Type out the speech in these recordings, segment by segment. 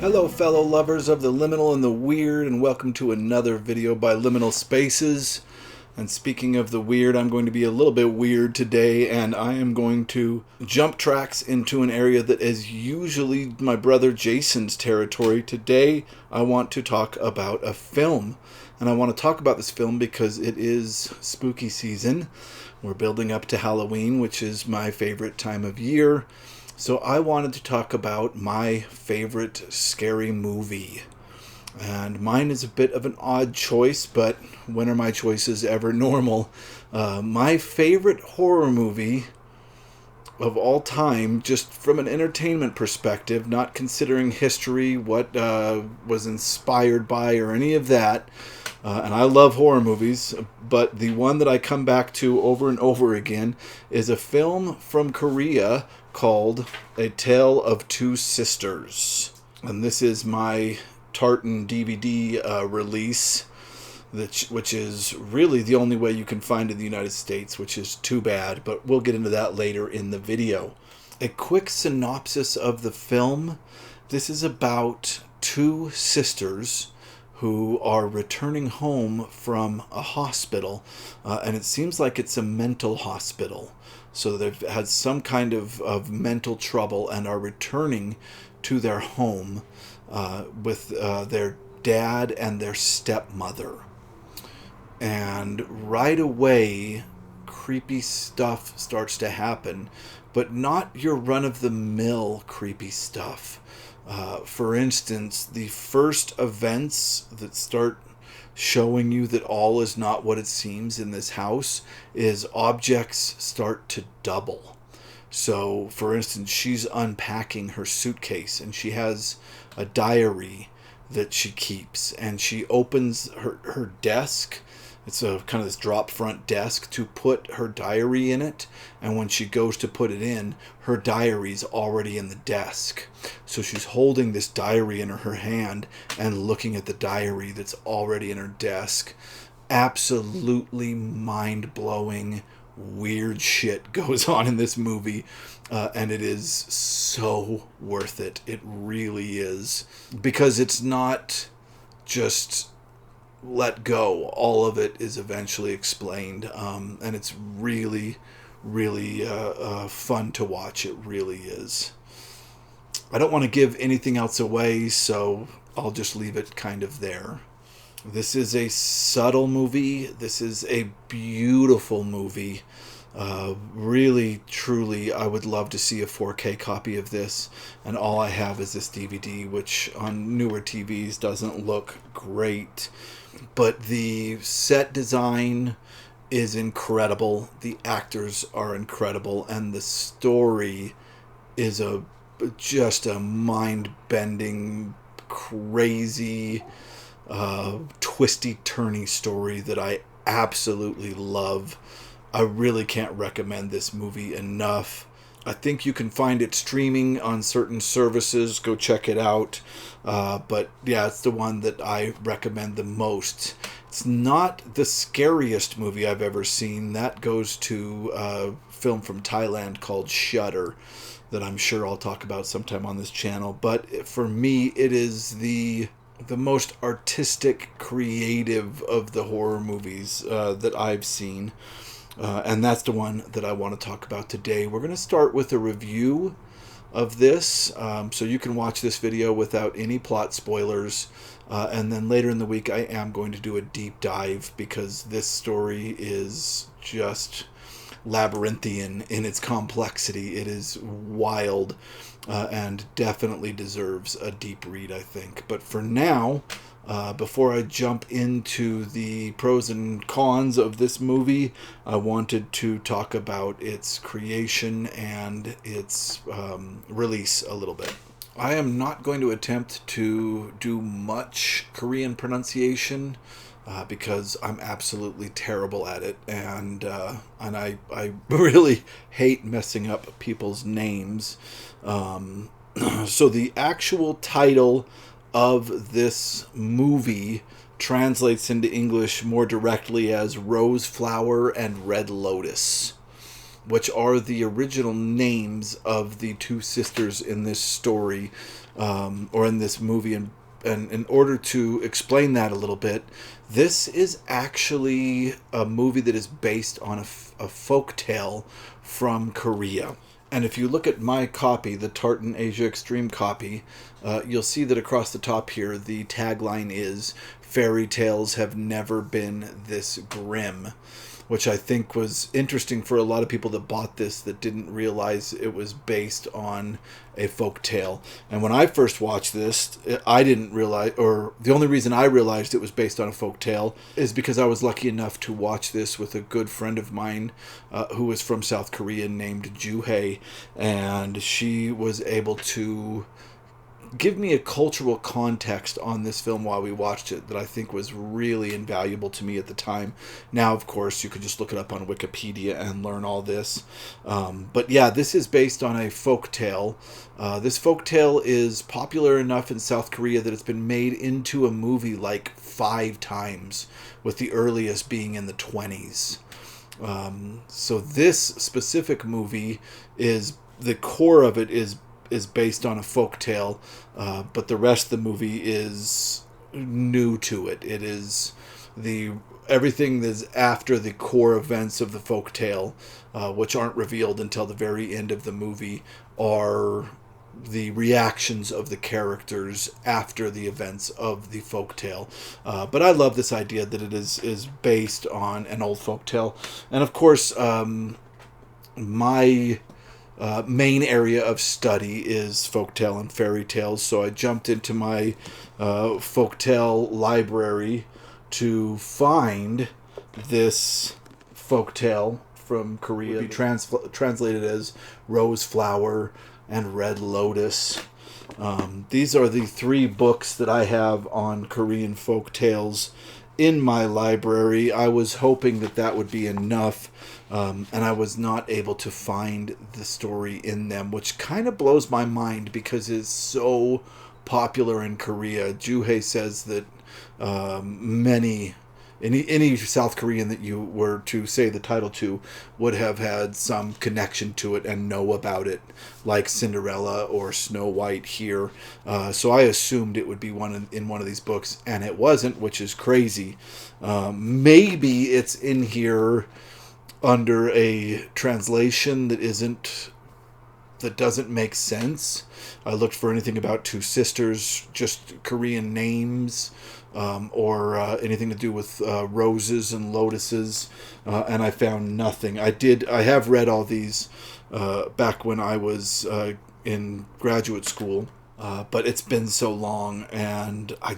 Hello fellow lovers of the liminal and the weird, and welcome to another video by Liminal Spaces. And speaking of the weird, I'm going to be a little bit weird today, and I am going to jump tracks into an area that is usually my brother Jason's territory. Today I want to talk about a film, and I want to talk about this film because it is spooky season. We're building up to Halloween, which is my favorite time of year. So I wanted to talk about my favorite scary movie. And mine is a bit of an odd choice, but when are my choices ever normal? My favorite horror movie of all time, just from an entertainment perspective, not considering history, what was inspired by, or any of that. And I love horror movies, but the one that I come back to over and over again is a film from Korea called A Tale of Two Sisters. And this is my tartan DVD release, which is really the only way you can find in the United States, which is too bad, but we'll get into that later in the video. A quick synopsis of the film. This is about two sisters who are returning home from a hospital, and it seems like it's a mental hospital. So they've had some kind of mental trouble and are returning to their home with their dad and their stepmother. And right away, creepy stuff starts to happen, but not your run-of-the-mill creepy stuff. For instance, the first events that start showing you that all is not what it seems in this house is objects start to double. So, for instance, she's unpacking her suitcase and she has a diary that she keeps, and she opens her desk. It's a kind of this drop front desk to put her diary in it, and when she goes to put it in, her diary's already in the desk. So she's holding this diary in her hand and looking at the diary that's already in her desk. Absolutely mind-blowing, weird shit goes on in this movie, and it is so worth it. It really is. Because it's not just let go. All of it is eventually explained, and it's really, really fun to watch. It really is. I don't want to give anything else away, so I'll just leave it kind of there. This is a subtle movie. This is a beautiful movie. Really, truly, I would love to see a 4K copy of this, and all I have is this DVD, which on newer TVs doesn't look great. But the set design is incredible, the actors are incredible, and the story is just a mind-bending, crazy, twisty-turny story that I absolutely love. I really can't recommend this movie enough. I think you can find it streaming on certain services. Go check it out. But yeah, it's the one that I recommend the most. It's not the scariest movie I've ever seen. That goes to a film from Thailand called Shudder that I'm sure I'll talk about sometime on this channel. But for me, it is the most artistic, creative of the horror movies that I've seen. And that's the one that I want to talk about today. We're going to start with a review of this, so you can watch this video without any plot spoilers. And then later in the week, I am going to do a deep dive because this story is just labyrinthian in its complexity. It is wild and definitely deserves a deep read, I think. But for now, before I jump into the pros and cons of this movie, I wanted to talk about its creation and its release a little bit. I am not going to attempt to do much Korean pronunciation because I'm absolutely terrible at it, and I really hate messing up people's names. So the actual title of this movie translates into English more directly as Rose Flower and Red Lotus, which are the original names of the two sisters in this story. or in this movie. And in order to explain that a little bit, this is actually a movie that is based on a folk tale from Korea. And if you look at my copy, the Tartan Asia Extreme copy, you'll see that across the top here, the tagline is, "Fairy tales have never been this grim," which I think was interesting for a lot of people that bought this that didn't realize it was based on a folk tale. And when I first watched this, I didn't realize, or the only reason I realized it was based on a folk tale is because I was lucky enough to watch this with a good friend of mine who was from South Korea named Jee-woon, and she was able to give me a cultural context on this film while we watched it that I think was really invaluable to me at the time. Now, of course, you could just look it up on Wikipedia and learn all this. But yeah, this is based on a folk tale. This folk tale is popular enough in South Korea that it's been made into a movie like 5 times, with the earliest being in the 20s. So this specific movie is, the core of it is based on a folk tale, but the rest of the movie is new to it. It is everything that's after the core events of the folk tale, which aren't revealed until the very end of the movie, are the reactions of the characters after the events of the folk tale. But I love this idea that it is based on an old folk tale. And of course, my main area of study is folktale and fairy tales, so I jumped into my folktale library to find this folktale from Korea. It would be translated as Rose Flower and Red Lotus. These are the 3 books that I have on Korean folk tales in my library. I was hoping that that would be enough, and I was not able to find the story in them, which kind of blows my mind because it's so popular in Korea. Juhei says that any South Korean that you were to say the title to would have had some connection to it and know about it, like Cinderella or Snow White here. So I assumed it would be in one of these books, and it wasn't, which is crazy. Maybe it's in here under a translation that doesn't make sense. I looked for anything about 2 sisters, just Korean names, or anything to do with roses and lotuses, and I found nothing. I have read all these back when I was in graduate school, but it's been so long, and I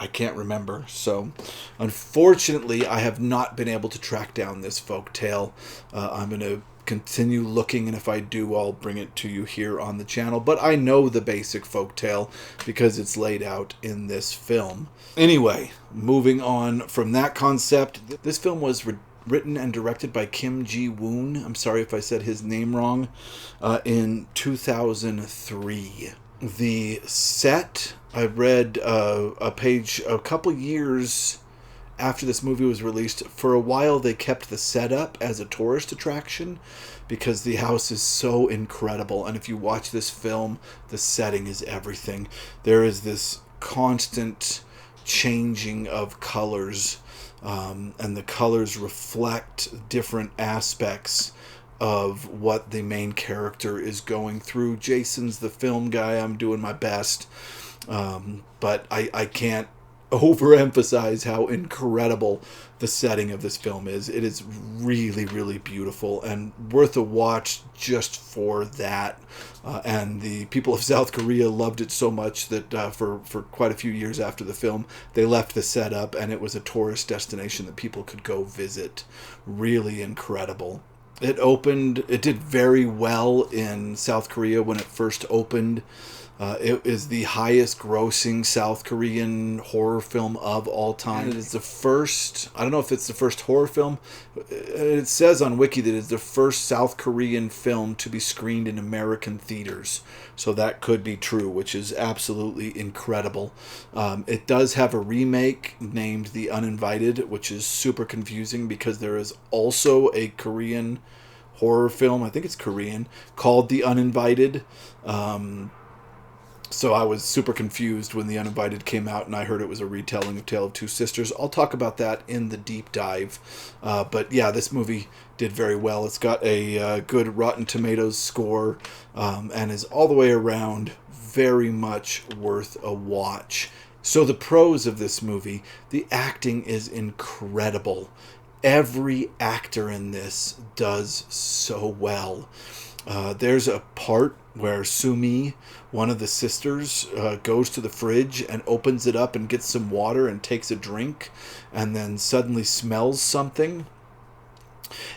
can't remember. So, unfortunately, I have not been able to track down this folk tale. I'm going to continue looking, and if I do, I'll bring it to you here on the channel. But I know the basic folk tale because it's laid out in this film. Anyway, moving on from that concept, this film was written and directed by Jee-woon. I'm sorry if I said his name wrong. In 2003. The set, I read a page a couple years after this movie was released. For a while they kept the setup as a tourist attraction because the house is so incredible, and if you watch this film, the setting is everything. There is this constant changing of colors, and the colors reflect different aspects of what the main character is going through. Jason's the film guy. I'm doing my best, but I can't overemphasize how incredible the setting of this film is. It is really, really beautiful and worth a watch just for that. And the people of South Korea loved it so much that for quite a few years after the film, they left the set up, and it was a tourist destination that people could go visit. Really incredible. It did very well in South Korea when it first opened. It is the highest grossing South Korean horror film of all time. And it is the first, I don't know if it's the first horror film. It says on Wiki that it's the first South Korean film to be screened in American theaters. So that could be true, which is absolutely incredible. It does have a remake named The Uninvited, which is super confusing because there is also a Korean horror film, I think it's Korean, called The Uninvited. So I was super confused when The Uninvited came out and I heard it was a retelling of Tale of Two Sisters. I'll talk about that in the deep dive. But yeah, this movie did very well. It's got a good Rotten Tomatoes score and is all the way around very much worth a watch. So the pros of this movie, the acting is incredible. Every actor in this does so well. There's a part where Sumi, one of the sisters, goes to the fridge and opens it up and gets some water and takes a drink and then suddenly smells something.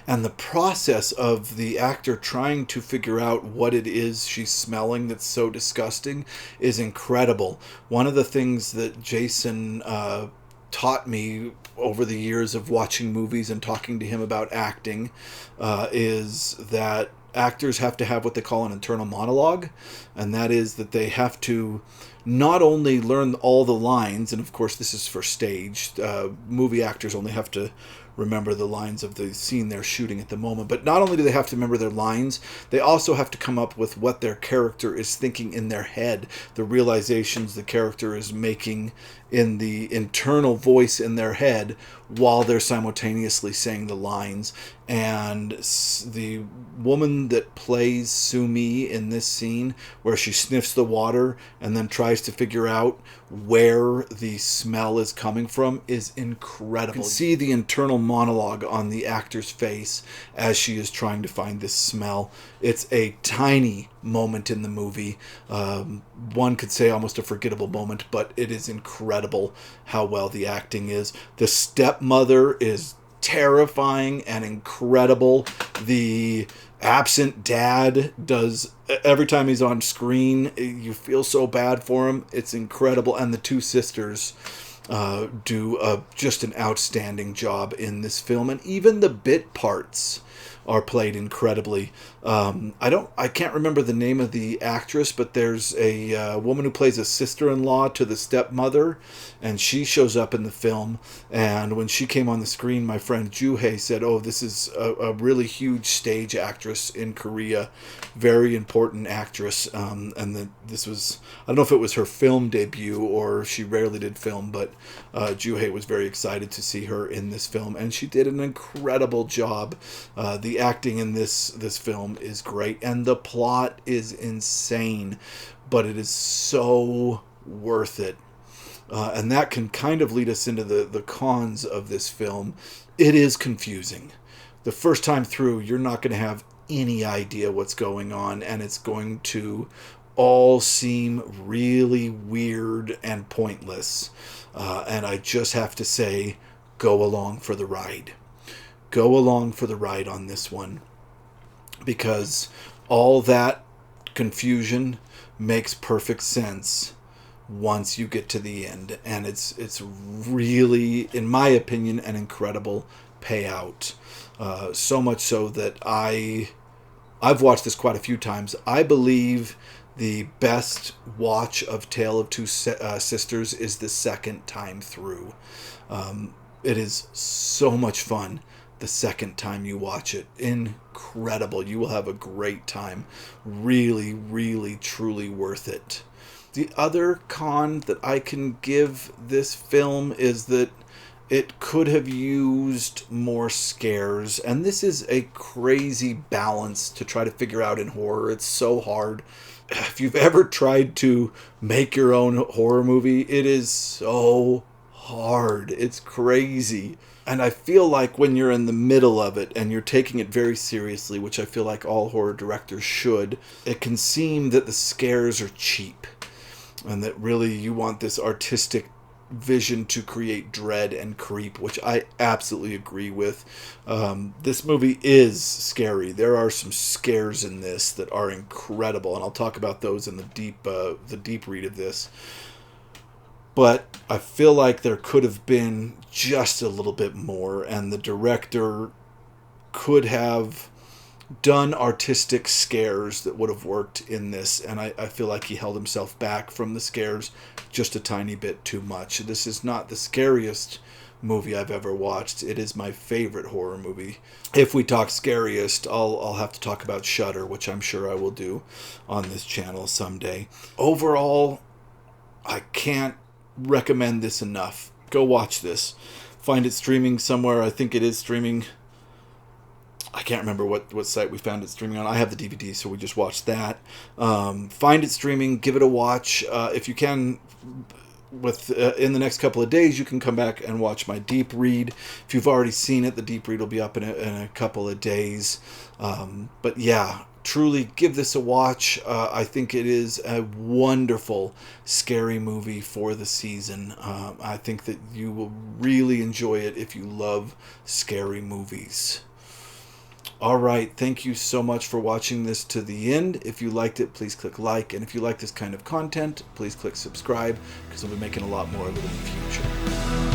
And the process of the actor trying to figure out what it is she's smelling that's so disgusting is incredible. One of the things that Jason taught me over the years of watching movies and talking to him about acting is that actors have to have what they call an internal monologue, and that is that they have to not only learn all the lines, and of course this is for stage, movie actors only have to remember the lines of the scene they're shooting at the moment, but not only do they have to remember their lines, they also have to come up with what their character is thinking in their head, the realizations the character is making in the internal voice in their head while they're simultaneously saying the lines. And the woman that plays Sumi in this scene, where she sniffs the water and then tries to figure out where the smell is coming from, is incredible. You can see the internal monologue on the actor's face as she is trying to find this smell. It's a tiny moment in the movie. One could say almost a forgettable moment, but it is incredible how well the acting is. The stepmother is terrifying and incredible. The absent dad does, every time he's on screen, you feel so bad for him. It's incredible. And the two sisters do just an outstanding job in this film. And even the bit parts are played incredibly. I can't remember the name of the actress, but there's a woman who plays a sister-in-law to the stepmother, and she shows up in the film. And when she came on the screen, my friend Joo-hae said, "Oh, this is a really huge stage actress in Korea, very important actress." And this was, I don't know if it was her film debut or she rarely did film, but Joo-hae was very excited to see her in this film, and she did an incredible job. The acting in this film is great, and the plot is insane, but it is so worth it. And that can kind of lead us into the cons of this film. It is confusing. The first time through, you're not going to have any idea what's going on, and it's going to all seem really weird and pointless. And I just have to say, go along for the ride. Go along for the ride on this one, because all that confusion makes perfect sense once you get to the end, and it's really, in my opinion, an incredible payout. So much so that I've watched this quite a few times. I believe the best watch of Tale of Two Sisters is the second time through. It is so much fun the second time you watch it. Incredible. You will have a great time. Really, really, truly worth it. The other con that I can give this film is that it could have used more scares, and this is a crazy balance to try to figure out in horror. It's so hard. If you've ever tried to make your own horror movie, it is so hard. It's crazy. And I feel like when you're in the middle of it and you're taking it very seriously, which I feel like all horror directors should, it can seem that the scares are cheap and that really you want this artistic vision to create dread and creep, which I absolutely agree with. This movie is scary. There are some scares in this that are incredible, and I'll talk about those in the deep read of this. But I feel like there could have been just a little bit more, and the director could have done artistic scares that would have worked in this, and I feel like he held himself back from the scares just a tiny bit too much. This is not the scariest movie I've ever watched. It is my favorite horror movie. If we talk scariest, I'll have to talk about Shudder, which I'm sure I will do on this channel someday. Overall, I can't recommend this enough. Go watch this. Find it streaming somewhere. I think it is streaming. I can't remember what site we found it streaming on. I have the DVD, so we just watched that. Find it streaming. Give it a watch. If you can, in the next couple of days, you can come back and watch my deep read. If you've already seen it, the deep read will be up in a couple of days. But yeah, truly give this a watch. I think it is a wonderful, scary movie for the season. I think that you will really enjoy it if you love scary movies. All right, thank you so much for watching this to the end. If you liked it, please click like. And if you like this kind of content, please click subscribe, because I'll be making a lot more of it in the future.